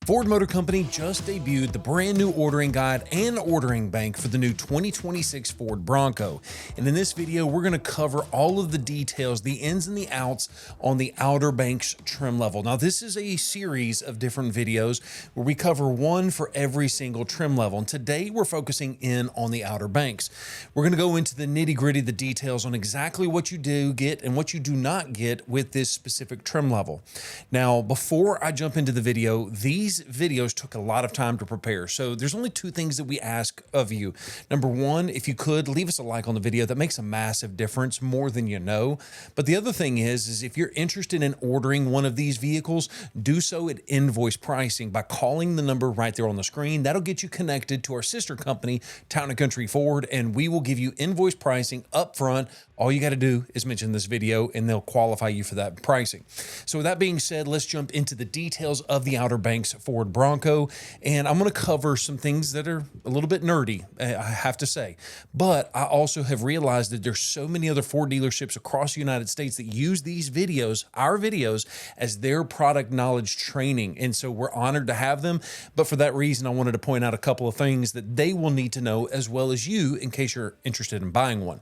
Ford Motor Company just debuted the brand new ordering guide and ordering bank for the new 2026 Ford Bronco. And in this video, we're going to cover all of the details, the ins and the outs on the Outer Banks trim level. Now, this is a series of different videos where we cover one for every single trim level. And today we're focusing in on the Outer Banks. We're going to go into the nitty gritty, the details on exactly what you do get and what you do not get with this specific trim level. Now, before I jump into the video, these videos took a lot of time to prepare. So there's only two things that we ask of you. Number one, if you could leave us a like on the video, that makes a massive difference, more than you know. But the other thing is if you're interested in ordering one of these vehicles, do so at invoice pricing by calling the number right there on the screen. That'll get you connected to our sister company, Town & Country Ford, and we will give you invoice pricing up front. All you got to do is mention this video and they'll qualify you for that pricing. So with that being said, let's jump into the details of the Outer Banks Ford Bronco. And I'm going to cover some things that are a little bit nerdy, I have to say. But I also have realized that there's so many other Ford dealerships across the United States that use these videos, our videos, as their product knowledge training. And so we're honored to have them. But for that reason, I wanted to point out a couple of things that they will need to know as well as you in case you're interested in buying one.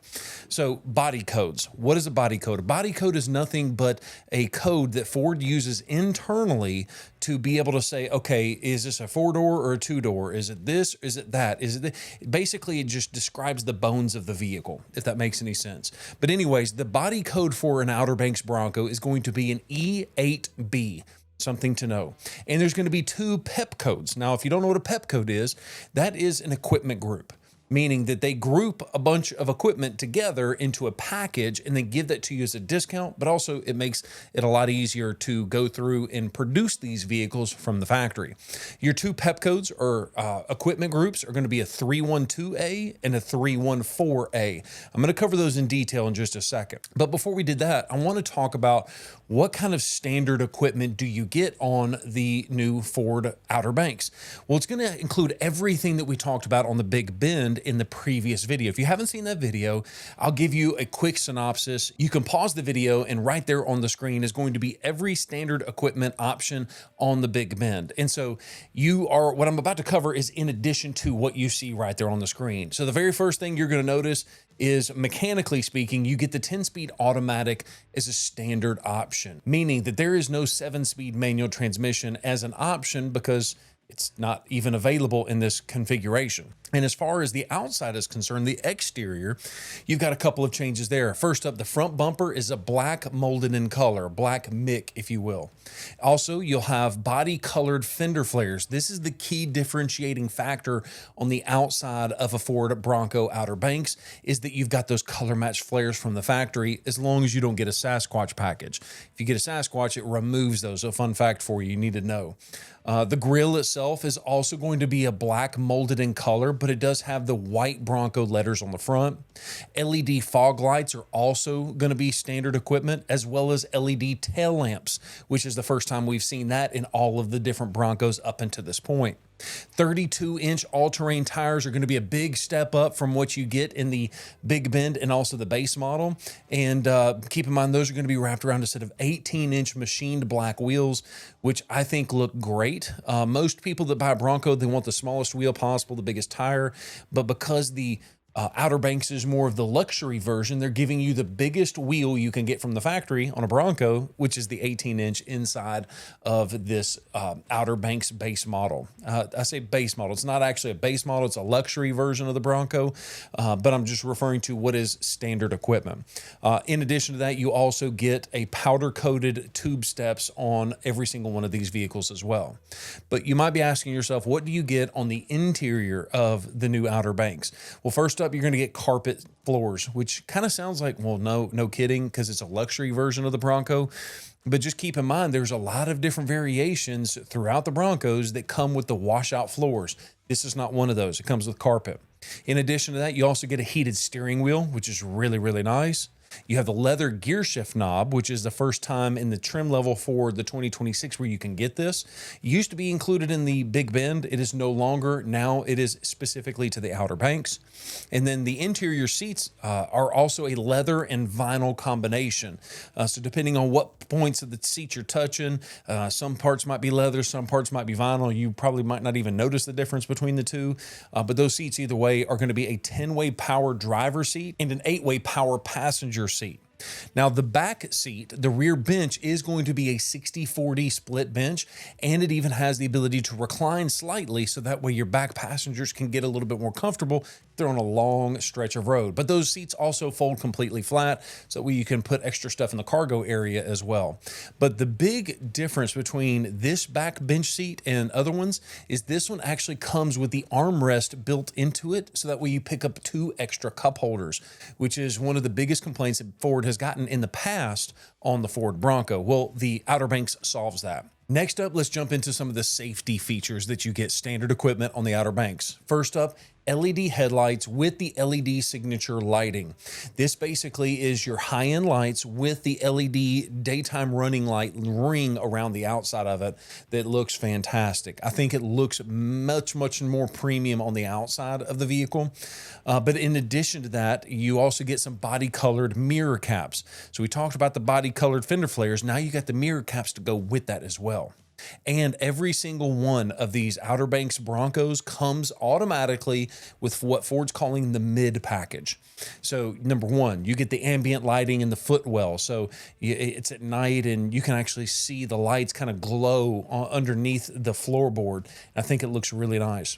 So body codes. What is a body code? A body code is nothing but a code that Ford uses internally to be able to say, okay, is this a 4-door or a 2-door? Is it this? Is it that? Is it this? Basically, it just describes the bones of the vehicle, if that makes any sense. But anyways, the body code for an Outer Banks Bronco is going to be an E8B. Something to know. And there's going to be two PEP codes. Now, if you don't know what a PEP code is, that is an equipment group, meaning that they group a bunch of equipment together into a package and then give that to you as a discount, but also it makes it a lot easier to go through and produce these vehicles from the factory. Your two PEP codes or equipment groups are going to be a 312A and a 314A. I'm going to cover those in detail in just a second. But before we did that, I want to talk about what kind of standard equipment do you get on the new Ford Outer Banks? Well, it's going to include everything that we talked about on the Big Bend in the previous video. If you haven't seen that video, I'll give you a quick synopsis. You can pause the video and right there on the screen is going to be every standard equipment option on the Big Bend. And so what I'm about to cover is in addition to what you see right there on the screen. So the very first thing you're going to notice is, mechanically speaking, you get the 10-speed automatic as a standard option, meaning that there is no 7-speed manual transmission as an option because it's not even available in this configuration. And as far as the outside is concerned, the exterior, you've got a couple of changes there. First up, the front bumper is a black molded in color, black mick, if you will. Also, you'll have body colored fender flares. This is the key differentiating factor on the outside of a Ford Bronco Outer Banks, is that you've got those color match flares from the factory, as long as you don't get a Sasquatch package. If you get a Sasquatch, it removes those. So fun fact for you need to know. The grille itself is also going to be a black molded in color, but it does have the white Bronco letters on the front. LED fog lights are also going to be standard equipment, as well as LED tail lamps, which is the first time we've seen that in all of the different Broncos up until this point. 32-inch all-terrain tires are going to be a big step up from what you get in the Big Bend and also the base model. And keep in mind, those are going to be wrapped around a set of 18-inch machined black wheels, which I think look great. Most people that buy a Bronco, they want the smallest wheel possible, the biggest tire. But because the Outer Banks is more of the luxury version, they're giving you the biggest wheel you can get from the factory on a Bronco, which is the 18-inch inside of this Outer Banks base model. I say base model. It's not actually a base model. It's a luxury version of the Bronco, but I'm just referring to what is standard equipment. In addition to that, you also get a powder-coated tube steps on every single one of these vehicles as well. But you might be asking yourself, what do you get on the interior of the new Outer Banks? Well, first up, you're going to get carpet floors, which kind of sounds like, well, no kidding, because it's a luxury version of the Bronco. But just keep in mind, there's a lot of different variations throughout the Broncos that come with the washout floors. This is not one of those. It comes with carpet. In addition to that, you also get a heated steering wheel, which is really, really nice. You have the leather gear shift knob, which is the first time in the trim level for the 2026 where you can get this. It used to be included in the Big Bend. It is no longer. Now it is specifically to the Outer Banks. And then the interior seats are also a leather and vinyl combination. So depending on what points of the seat you're touching, some parts might be leather, some parts might be vinyl. You probably might not even notice the difference between the two. But those seats either way are going to be a 10-way power driver seat and an 8-way power passenger seat. Now, the back seat, the rear bench, is going to be a 60-40 split bench, and it even has the ability to recline slightly so that way your back passengers can get a little bit more comfortable if they're on a long stretch of road. But those seats also fold completely flat, so that way you can put extra stuff in the cargo area as well. But the big difference between this back bench seat and other ones is this one actually comes with the armrest built into it, so that way you pick up 2 extra cup holders, which is one of the biggest complaints that Ford has gotten in the past on the Ford Bronco. Well, the Outer Banks solves that. Next up, let's jump into some of the safety features that you get standard equipment on the Outer Banks. First up, LED headlights with the LED signature lighting. This basically is your high-end lights with the LED daytime running light ring around the outside of it that looks fantastic. I think it looks much more premium on the outside of the vehicle. But in addition to that, you also get some body-colored mirror caps. So we talked about the body-colored fender flares. Now you got the mirror caps to go with that as well. And every single one of these Outer Banks Broncos comes automatically with what Ford's calling the mid package. So number one, you get the ambient lighting in the footwell. So it's at night and you can actually see the lights kind of glow underneath the floorboard. I think it looks really nice.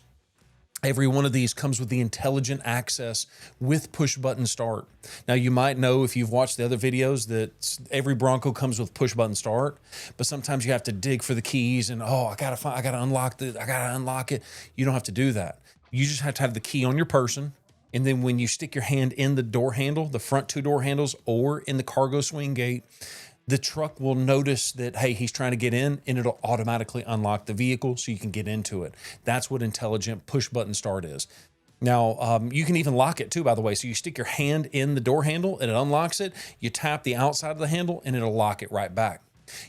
Every one of these comes with the intelligent access with push button start. Now you might know if you've watched the other videos that every Bronco comes with push button start, but sometimes you have to dig for the keys and I gotta unlock it. You don't have to do that. You just have to have the key on your person. And then when you stick your hand in the door handle, the front 2 door handles, or in the cargo swing gate, the truck will notice that, hey, he's trying to get in, and it'll automatically unlock the vehicle so you can get into it. That's what intelligent push button start is. Now, you can even lock it too, by the way. So you stick your hand in the door handle and it unlocks it. You tap the outside of the handle and it'll lock it right back.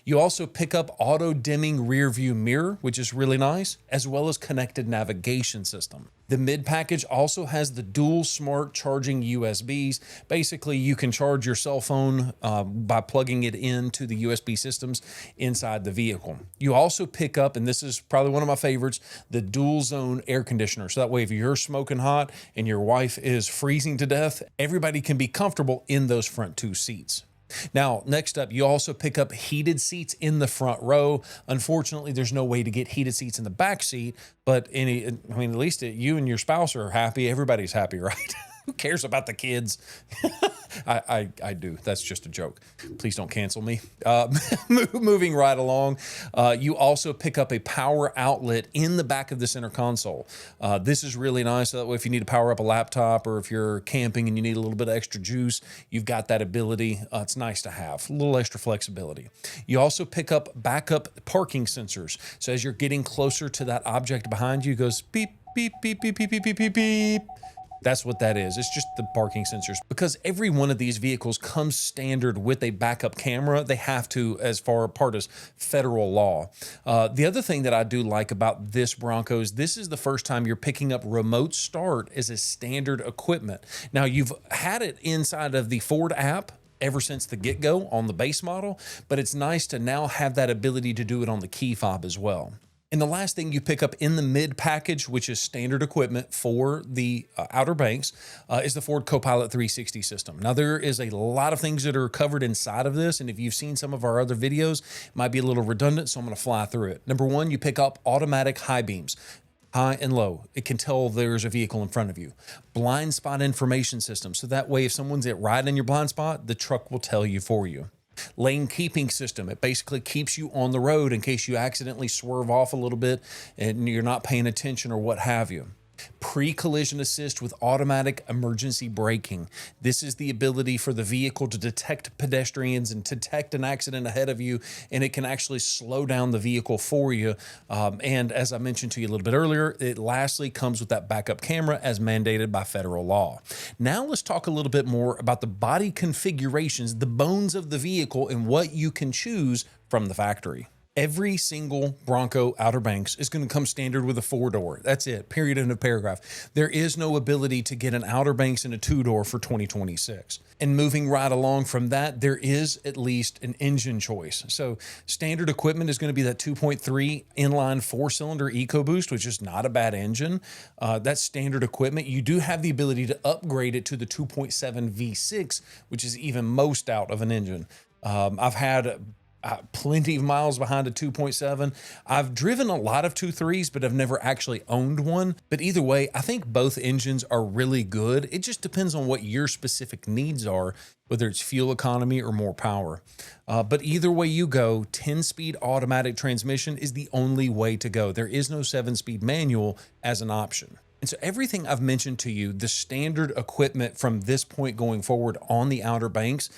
You also pick up auto dimming rear view mirror, which is really nice, as well as connected navigation system. The mid package also has the dual smart charging USBs. Basically, you can charge your cell phone by plugging it into the USB systems inside the vehicle. You also pick up, and this is probably one of my favorites, the dual zone air conditioner. So that way, if you're smoking hot and your wife is freezing to death, everybody can be comfortable in those front 2 seats. Now, next up, you also pick up heated seats in the front row. Unfortunately, there's no way to get heated seats in the back seat, but at least you and your spouse are happy. Everybody's happy, right? Who cares about the kids? I do. That's just a joke. Please don't cancel me. Moving right along, you also pick up a power outlet in the back of the center console. This is really nice. So that way, if you need to power up a laptop or if you're camping and you need a little bit of extra juice, you've got that ability. It's nice to have a little extra flexibility. You also pick up backup parking sensors. So as you're getting closer to that object behind you, it goes beep, beep, beep, beep, beep, beep, beep, beep, beep. That's what that is. It's just the parking sensors. Because every one of these vehicles comes standard with a backup camera. They have to, as far part as federal law. The other thing that I do like about this Bronco is this is the first time you're picking up remote start as a standard equipment. Now, you've had it inside of the Ford app ever since the get-go on the base model, but it's nice to now have that ability to do it on the key fob as well. And the last thing you pick up in the mid package, which is standard equipment for the Outer Banks, is the Ford Copilot 360 system. Now, there is a lot of things that are covered inside of this, and if you've seen some of our other videos, it might be a little redundant, so I'm going to fly through it. Number one, you pick up automatic high beams. High and low. It can tell there's a vehicle in front of you. Blind spot information system. So that way, if someone's right in your blind spot, the truck will tell you for you. Lane keeping system. It basically keeps you on the road in case you accidentally swerve off a little bit and you're not paying attention or what have you. Pre-collision assist with automatic emergency braking. This is the ability for the vehicle to detect pedestrians and detect an accident ahead of you, and it can actually slow down the vehicle for you. And as I mentioned to you a little bit earlier, it lastly comes with that backup camera as mandated by federal law. Now let's talk a little bit more about the body configurations, the bones of the vehicle, and what you can choose from the factory. Every single Bronco Outer Banks is going to come standard with a 4-door. That's it, period, end of paragraph. There is no ability to get an Outer Banks and a 2-door for 2026. And moving right along from that, there is at least an engine choice. So standard equipment is going to be that 2.3 inline 4-cylinder EcoBoost, which is not a bad engine. That's standard equipment. You do have the ability to upgrade it to the 2.7 V6, which is even most out of an engine. I've had plenty of miles behind a 2.7. I've driven a lot of 2.3s, but I've never actually owned one. But either way, I think both engines are really good. It just depends on what your specific needs are, whether it's fuel economy or more power. But either way you go, 10-speed automatic transmission is the only way to go. There is no 7-speed manual as an option. And so everything I've mentioned to you, the standard equipment from this point going forward on the Outer Banks,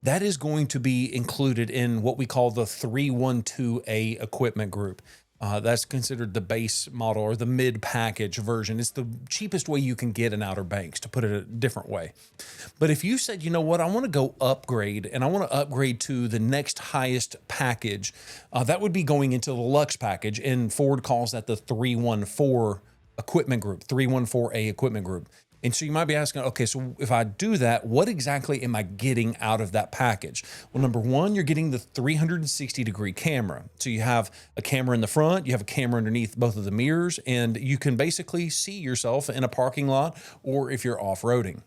that is going to be included in what we call the 312A equipment group. That's considered the base model or the mid-package version. It's the cheapest way you can get an Outer Banks, to put it a different way. But if you said, you know what, I want to go upgrade, and I want to upgrade to the next highest package, that would be going into the Lux Package, and Ford calls that the 314 equipment group, 314A equipment group. And so you might be asking, okay, so if I do that, what exactly am I getting out of that package? Well, number one, you're getting the 360-degree camera. So you have a camera in the front, you have a camera underneath both of the mirrors, and you can basically see yourself in a parking lot or if you're off-roading.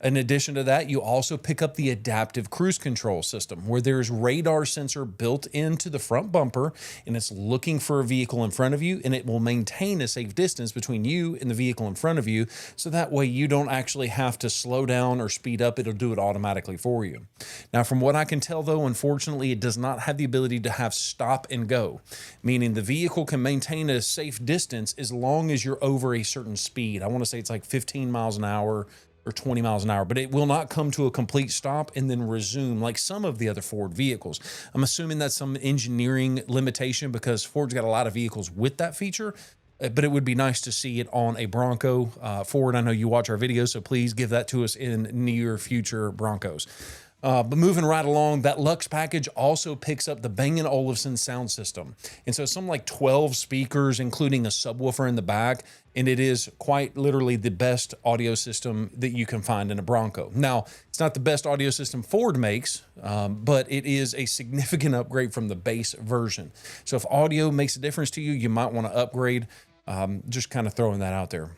In addition to that, you also pick up the adaptive cruise control system, where there's radar sensor built into the front bumper, and it's looking for a vehicle in front of you, and it will maintain a safe distance between you and the vehicle in front of you, so that way you don't actually have to slow down or speed up. It'll do it automatically for you. Now, from what I can tell, though, unfortunately, it does not have the ability to have stop and go, meaning the vehicle can maintain a safe distance as long as you're over a certain speed. I want to say it's like 15 miles an hour or 20 miles an hour, but it will not come to a complete stop and then resume like some of the other Ford vehicles. I'm assuming that's some engineering limitation because Ford's got a lot of vehicles with that feature, but it would be nice to see it on a Bronco. Ford, I know you watch our videos, so please give that to us in near future Broncos. But moving right along, that Lux package also picks up the Bang & Olufsen sound system. And so some like 12 speakers, including a subwoofer in the back, and it is quite literally the best audio system that you can find in a Bronco. Now, it's not the best audio system Ford makes, but it is a significant upgrade from the base version. So if audio makes a difference to you, you might want to upgrade. Just kind of throwing that out there.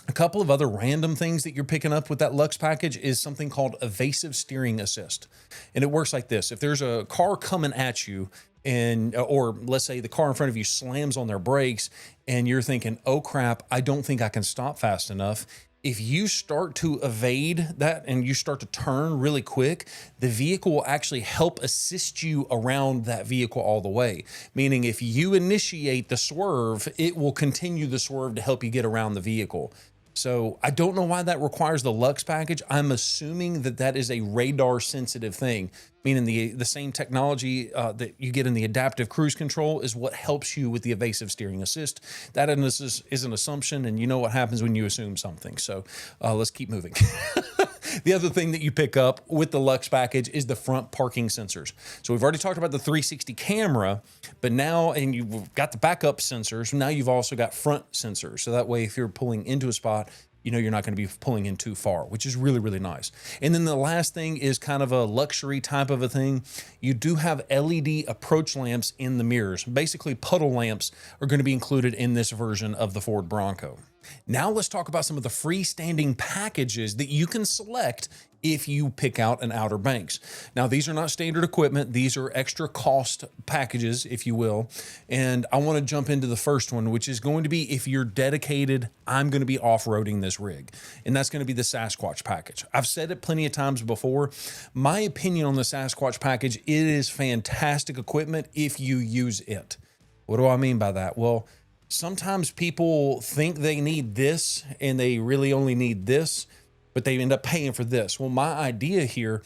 A couple of other random things that you're picking up with that Lux package is something called evasive steering assist. And it works like this. If there's a car coming at you, and or let's say the car in front of you slams on their brakes and you're thinking, oh crap, I don't think I can stop fast enough. If you start to evade that and you start to turn really quick, the vehicle will actually help assist you around that vehicle all the way. Meaning if you initiate the swerve, it will continue the swerve to help you get around the vehicle. So I don't know why that requires the Lux package. I'm assuming that that is a radar sensitive thing, meaning the same technology that you get in the adaptive cruise control is what helps you with the evasive steering assist. That is an assumption, and you know what happens when you assume something. So let's keep moving. The other thing that you pick up with the Lux package is the front parking sensors. So we've already talked about the 360 camera, but now, and you've got the backup sensors, now you've also got front sensors. So that way, if you're pulling into a spot, you know you're not going to be pulling in too far, which is really, really nice. And then the last thing is kind of a luxury type of a thing. You do have LED approach lamps in the mirrors. Basically, puddle lamps are going to be included in this version of the Ford Bronco. Now let's talk about some of the freestanding packages that you can select if you pick out an Outer Banks. Now, these are not standard equipment. These are extra cost packages, if you will. And I want to jump into the first one, which is going to be if you're dedicated, I'm going to be off-roading this rig. And that's going to be the Sasquatch package. I've said it plenty of times before. My opinion on the Sasquatch package, it is fantastic equipment if you use it. What do I mean by that? Well, sometimes people think they need this and they really only need this, but they end up paying for this. Well, my idea here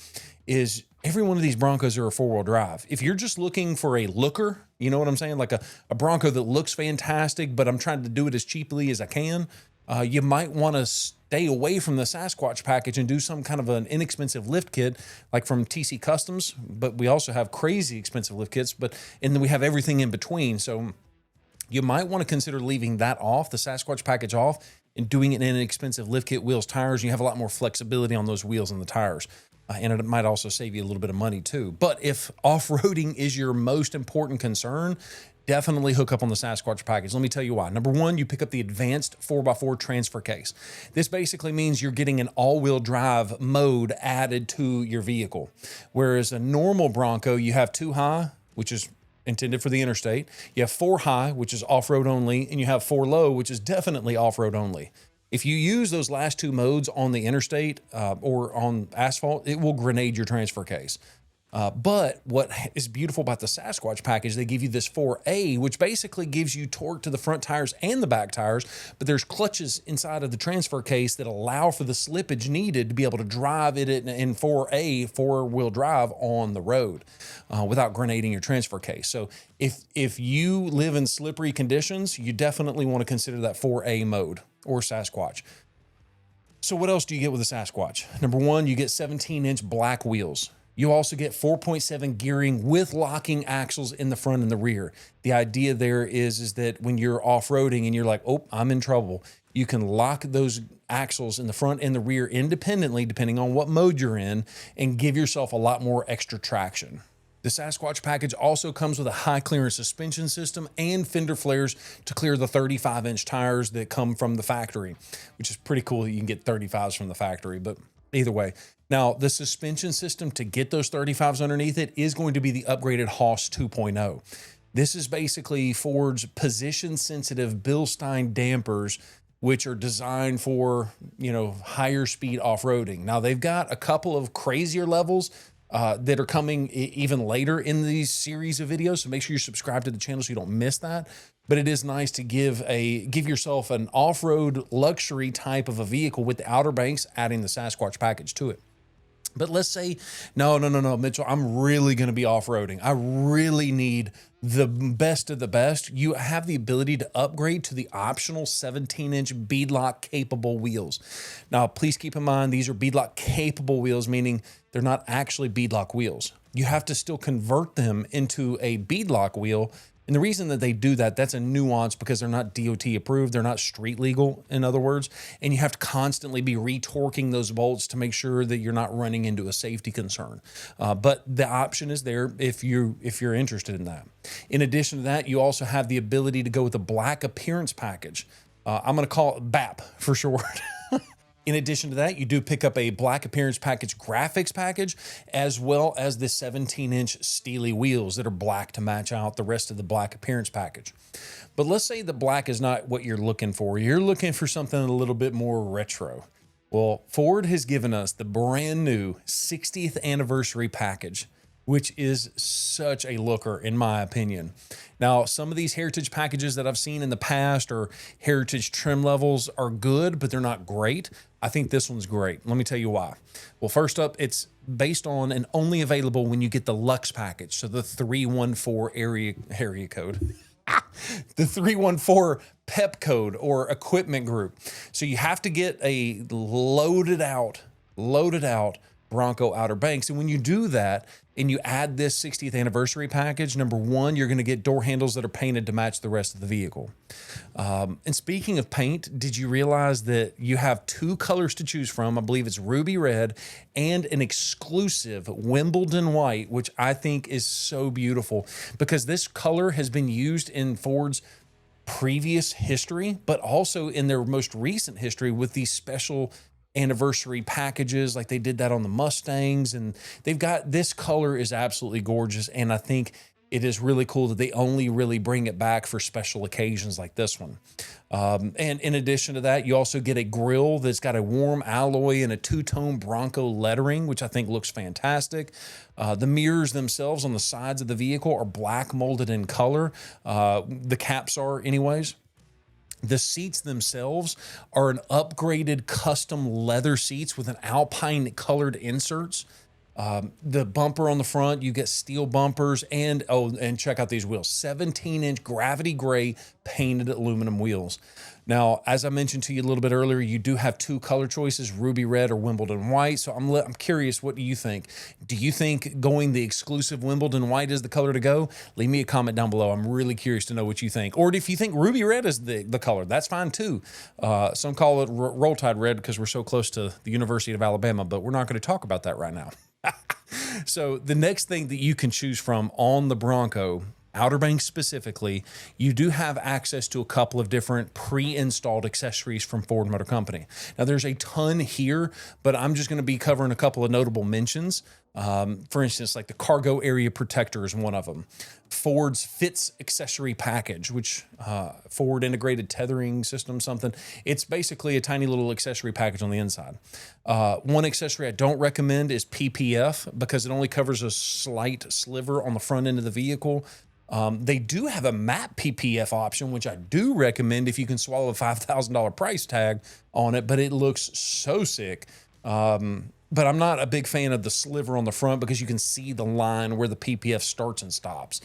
is every one of these Broncos are a four-wheel drive. If you're just looking for a looker, you know what I'm saying? Like a Bronco that looks fantastic, but I'm trying to do it as cheaply as I can. You might want to stay away from the Sasquatch package and do some kind of an inexpensive lift kit, like from TC Customs. But we also have crazy expensive lift kits, and then we have everything in between. So you might want to consider leaving that off, the Sasquatch package off, and doing it in an expensive lift kit, wheels, tires. You have a lot more flexibility on those wheels and the tires. And it might also save you a little bit of money too. But if off-roading is your most important concern, definitely hook up on the Sasquatch package. Let me tell you why. Number one, you pick up the advanced 4x4 transfer case. This basically means you're getting an all-wheel drive mode added to your vehicle. Whereas a normal Bronco, you have 2 high, which is intended for the interstate. You have 4 high, which is off-road only, and you have 4 low, which is definitely off-road only. If you use those last 2 modes on the interstate or on asphalt, it will grenade your transfer case. But what is beautiful about the Sasquatch package, they give you this 4A, which basically gives you torque to the front tires and the back tires, but there's clutches inside of the transfer case that allow for the slippage needed to be able to drive it in 4A, 4-wheel drive on the road without grenading your transfer case. So if you live in slippery conditions, you definitely want to consider that 4A mode or Sasquatch. So what else do you get with the Sasquatch? Number one, you get 17-inch black wheels. You also get 4.7 gearing with locking axles in the front and the rear. The idea there is that when you're off-roading and you're like, oh, I'm in trouble, you can lock those axles in the front and the rear independently, depending on what mode you're in, and give yourself a lot more extra traction. The Sasquatch package also comes with a high clearance suspension system and fender flares to clear the 35-inch tires that come from the factory, which is pretty cool that you can get 35s from the factory, but either way. Now, the suspension system to get those 35s underneath it is going to be the upgraded Haas 2.0. This is basically Ford's position-sensitive Bilstein dampers, which are designed for, higher speed off-roading. Now, they've got a couple of crazier levels that are coming even later in these series of videos, so make sure you subscribe to the channel so you don't miss that. But it is nice to give yourself an off-road luxury type of a vehicle with the Outer Banks, adding the Sasquatch package to it. But let's say, no, Mitchell, I'm really going to be off-roading. I really need the best of the best. You have the ability to upgrade to the optional 17-inch beadlock capable wheels. Now, please keep in mind, these are beadlock capable wheels, meaning they're not actually beadlock wheels. You have to still convert them into a beadlock wheel. And the reason that they do that, that's a nuance because they're not DOT approved. They're not street legal, in other words. And you have to constantly be retorquing those bolts to make sure that you're not running into a safety concern. But the option is there if you're interested in that. In addition to that, you also have the ability to go with the black appearance package. I'm going to call it BAP for short. In addition to that, you do pick up a black appearance package graphics package, as well as the 17-inch steely wheels that are black to match out the rest of the black appearance package. But let's say the black is not what you're looking for. You're looking for something a little bit more retro. Well, Ford has given us the brand new 60th anniversary package, which is such a looker in my opinion. Now, some of these heritage packages that I've seen in the past or heritage trim levels are good, but they're not great. I think this one's great. Let me tell you why. Well, first up, it's based on and only available when you get the Lux package. So the 314 area code. The 314 PEP code or equipment group. So you have to get a loaded out Bronco Outer Banks. And when you do that and you add this 60th anniversary package, number one, you're going to get door handles that are painted to match the rest of the vehicle. And speaking of paint, did you realize that you have 2 colors to choose from? I believe it's ruby red and an exclusive Wimbledon white, which I think is so beautiful because this color has been used in Ford's previous history, but also in their most recent history with these special anniversary packages, like they did that on the Mustangs, and they've got this color is absolutely gorgeous. And I think it is really cool that they only really bring it back for special occasions like this one. And in addition to that, you also get a grille that's got a warm alloy and a 2-tone Bronco lettering, which I think looks fantastic. The mirrors themselves on the sides of the vehicle are black molded in color. The caps are anyways. The seats themselves are an upgraded custom leather seats with an alpine colored inserts. The bumper on the front, you get steel bumpers, and check out these wheels, 17-inch gravity gray painted aluminum wheels. Now, as I mentioned to you a little bit earlier, you do have two color choices, ruby red or Wimbledon white. So I'm curious, what do you think? Do you think going the exclusive Wimbledon white is the color to go? Leave me a comment down below. I'm really curious to know what you think. Or if you think ruby red is the color, that's fine too. Some call it Roll Tide red because we're so close to the University of Alabama, but we're not going to talk about that right now. So the next thing that you can choose from on the Bronco, Outer Banks specifically, you do have access to a couple of different pre-installed accessories from Ford Motor Company. Now there's a ton here, but I'm just going to be covering a couple of notable mentions. For instance, like the cargo area protector is one of them. Ford's Fits accessory package, which Ford integrated tethering system, something. It's basically a tiny little accessory package on the inside. One accessory I don't recommend is PPF because it only covers a slight sliver on the front end of the vehicle. They do have a matte PPF option, which I do recommend if you can swallow a $5,000 price tag on it, but it looks so sick. But I'm not a big fan of the sliver on the front because you can see the line where the PPF starts and stops.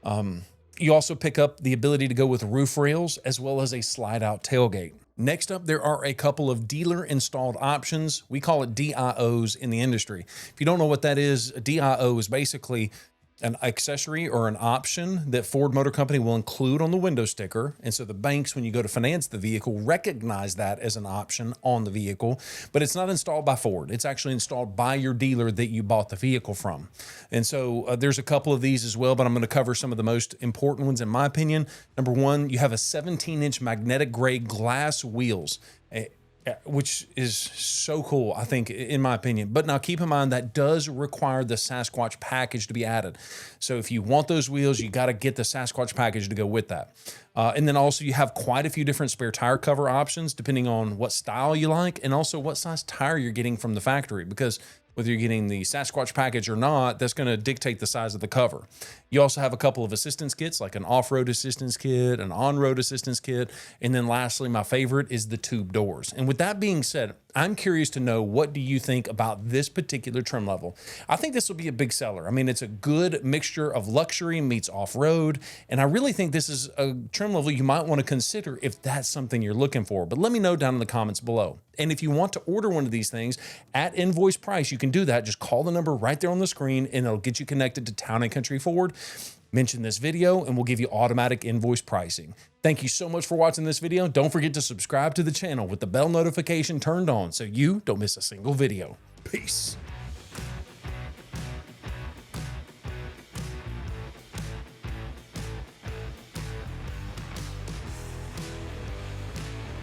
You also pick up the ability to go with roof rails as well as a slide out tailgate. Next up, there are a couple of dealer installed options. We call it DIOs in the industry. If you don't know what that is, a DIO is basically an accessory or an option that Ford Motor Company will include on the window sticker. And so the banks, when you go to finance the vehicle, recognize that as an option on the vehicle, but it's not installed by Ford. It's actually installed by your dealer that you bought the vehicle from. And so there's a couple of these as well, but I'm going to cover some of the most important ones in my opinion. Number one, you have a 17-inch magnetic gray glass wheels, which is so cool, I think, in my opinion. But now keep in mind that does require the Sasquatch package to be added. So if you want those wheels, you got to get the Sasquatch package to go with that. And then also you have quite a few different spare tire cover options depending on what style you like and also what size tire you're getting from the factory, because whether you're getting the Sasquatch package or not, that's going to dictate the size of the cover. You also have a couple of assistance kits, like an off-road assistance kit, an on-road assistance kit, and then lastly, my favorite is the tube doors. And with that being said, I'm curious to know, what do you think about this particular trim level? I think this will be a big seller. I mean, it's a good mixture of luxury meets off-road, and I really think this is a trim level you might want to consider if that's something you're looking for. But let me know down in the comments below. And if you want to order one of these things at invoice price, you can do that. Just call the number right there on the screen and it'll get you connected to Town & Country Ford. Mention this video and we'll give you automatic invoice pricing. Thank you so much for watching this video. Don't forget to subscribe to the channel with the bell notification turned on so you don't miss a single video. Peace.